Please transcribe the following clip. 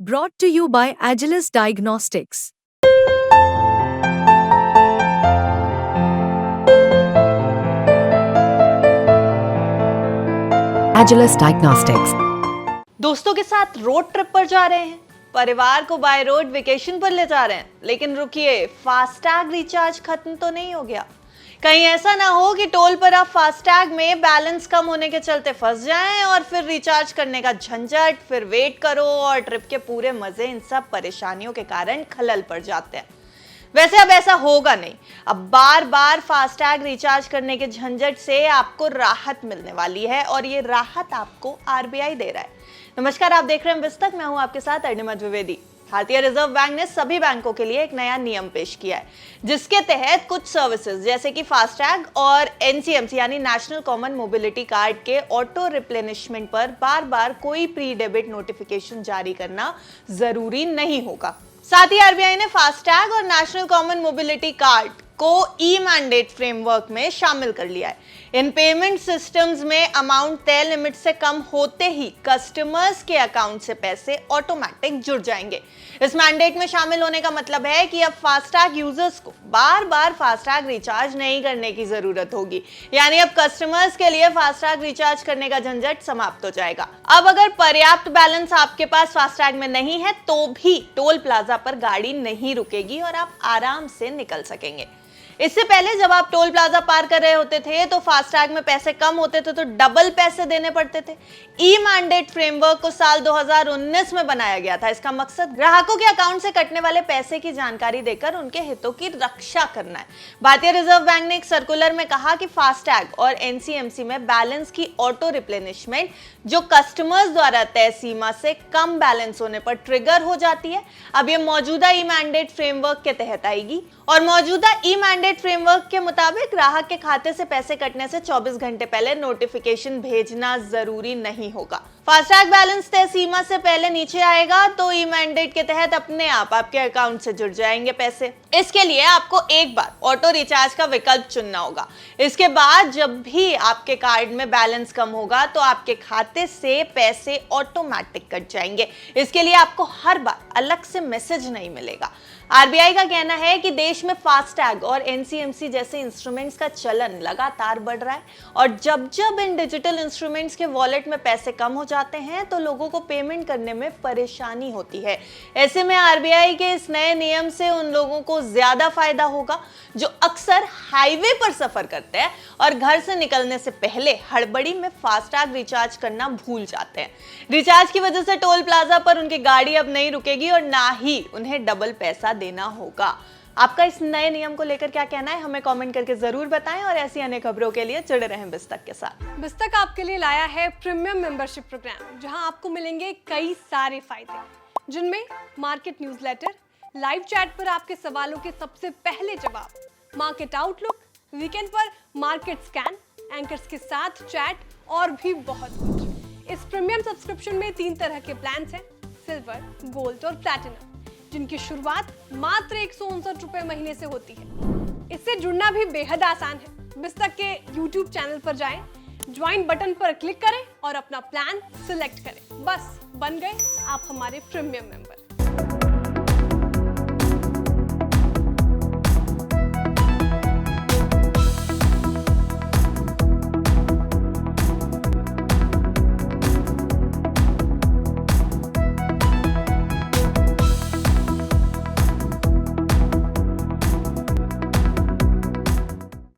Brought to you by Agilus Diagnostics. Agilus Diagnostics. दोस्तों के साथ रोड ट्रिप पर जा रहे हैं, परिवार को बाय रोड वेकेशन पर ले जा रहे हैं, लेकिन रुकिए, फास्टैग रिचार्ज खत्म तो नहीं हो गया। कहीं ऐसा ना हो कि टोल पर आप फास्टैग में बैलेंस कम होने के चलते फंस जाएं और फिर रिचार्ज करने का झंझट, फिर वेट करो और ट्रिप के पूरे मजे इन सब परेशानियों के कारण खलल पड़ जाते हैं। वैसे अब ऐसा होगा नहीं। अब बार बार फास्टैग रिचार्ज करने के झंझट से आपको राहत मिलने वाली है और ये राहत आपको आरबीआई दे रहा है। नमस्कार, आप देख रहे हैं बिस्तक, मैं हूं आपके साथ अर्णिमा द्विवेदी। भारतीय रिजर्व बैंक ने सभी बैंकों के लिए एक नया नियम पेश किया है, जिसके तहत कुछ सर्विसेज जैसे कि फास्टैग और एनसीएमसी यानी नेशनल कॉमन मोबिलिटी कार्ड के ऑटो रिप्लेनिशमेंट पर बार बार कोई प्री डेबिट नोटिफिकेशन जारी करना जरूरी नहीं होगा। साथ ही आरबीआई ने फास्टैग और नेशनल कॉमन मोबिलिटी कार्ड को ई मैंडेट फ्रेमवर्क में शामिल कर लिया है। इन पेमेंट सिस्टम्स में अमाउंट तय लिमिट से कम होते ही कस्टमर्स के अकाउंट से पैसे ऑटोमेटिक जुड़ जाएंगे। इस मैंडेट में शामिल होने का मतलब है कि अब फास्टैग यूजर्स को बार बार फास्टैग रिचार्ज नहीं करने की जरूरत होगी, यानी अब कस्टमर्स के लिए फास्टैग रिचार्ज करने का झंझट समाप्त हो जाएगा। अब अगर पर्याप्त बैलेंस आपके पास फास्टैग में नहीं है तो भी टोल प्लाजा पर गाड़ी नहीं रुकेगी और आप आराम से निकल सकेंगे। इससे पहले जब आप टोल प्लाजा पार कर रहे होते थे तो फास्टैग में पैसे कम होते थे तो डबल पैसे देने पड़ते थे। ई मैंडेट फ्रेमवर्क को साल 2019 में बनाया गया था। इसका मकसद ग्राहकों के अकाउंट से कटने वाले पैसे की जानकारी देकर उनके हितों की रक्षा करना है। भारतीय रिजर्व बैंक ने एक सर्कुलर में कहा कि फास्टैग और एनसीएमसी में बैलेंस की ऑटो रिप्लेनिशमेंट जो कस्टमर्स द्वारा तय सीमा से कम बैलेंस होने पर ट्रिगर हो जाती है, अब ये मौजूदा ई मैंडेट फ्रेमवर्क के तहत आएगी। और मौजूदा ई मैंडेट फ्रेमवर्क के मुताबिक ग्राहक के खाते से पैसे कटने से 24 घंटे पहले नोटिफिकेशन भेजना जरूरी नहीं होगा। फास्टैग बैलेंस तय सीमा से पहले नीचे आएगा तो ई मैंडेट के तहत अपने आप आपके अकाउंट से जुड़ जाएंगे पैसे। इसके लिए आपको एक बार ऑटो रिचार्ज का विकल्प चुनना होगा। इसके बाद जब भी आपके कार्ड में बैलेंस कम होगा तो आपके खाते से पैसे ऑटोमेटिक कट जाएंगे। इसके लिए आपको हर बार अलग से मैसेज नहीं मिलेगा। आरबीआई का कहना है कि देश में फास्टैग और एनसीएमसी जैसे इंस्ट्रूमेंट्स का चलन लगातार बढ़ रहा है और जब जब इन डिजिटल इंस्ट्रूमेंट्स के वॉलेट में पैसे कम हो जाते हैं तो लोगों को पेमेंट करने में परेशानी होती है। ऐसे में आरबीआई के इस नए नियम से उन लोगों को ज्यादा फायदा होगा जो अक्सर हाईवे पर सफर करते हैं और घर से निकलने से पहले हड़बड़ी में फास्टैग रिचार्ज करना भूल जाते हैं। रिचार्ज की वजह से टोल प्लाजा पर उनकी गाड़ी अब नहीं रुकेगी और ना ही उन्हें डबल पैसा देना होगा। आपका इस नए नियम को लेकर क्या कहना है, हमें कमेंट करके जरूर बताएं और ऐसी अन्य खबरों के लिए जुड़े रहें बिस्तक के साथ। बिस्तक आपके लिए लाया है प्रीमियम मेंबरशिप प्रोग्राम, जहां आपको मिलेंगे कई सारे फायदे, जिनमें मार्केट न्यूज़लेटर, लाइव चैट पर आपके सवालों के सबसे पहले जवाब, मार्केट आउटलुक, वीकेंड पर मार्केट स्कैन, एंकर्स के साथ चैट और भी बहुत कुछ। इस प्रीमियम सब्सक्रिप्शन में 3 तरह के प्लान्स हैं, सिल्वर, गोल्ड और प्लैटिनम, जिनकी शुरुआत मात्र 159 रुपए महीने से होती है। इससे जुड़ना भी बेहद आसान है। बिस्तक के YouTube चैनल पर जाएं, ज्वाइन बटन पर क्लिक करें और अपना प्लान सिलेक्ट करें। बस बन गए आप हमारे प्रीमियम मेंबर।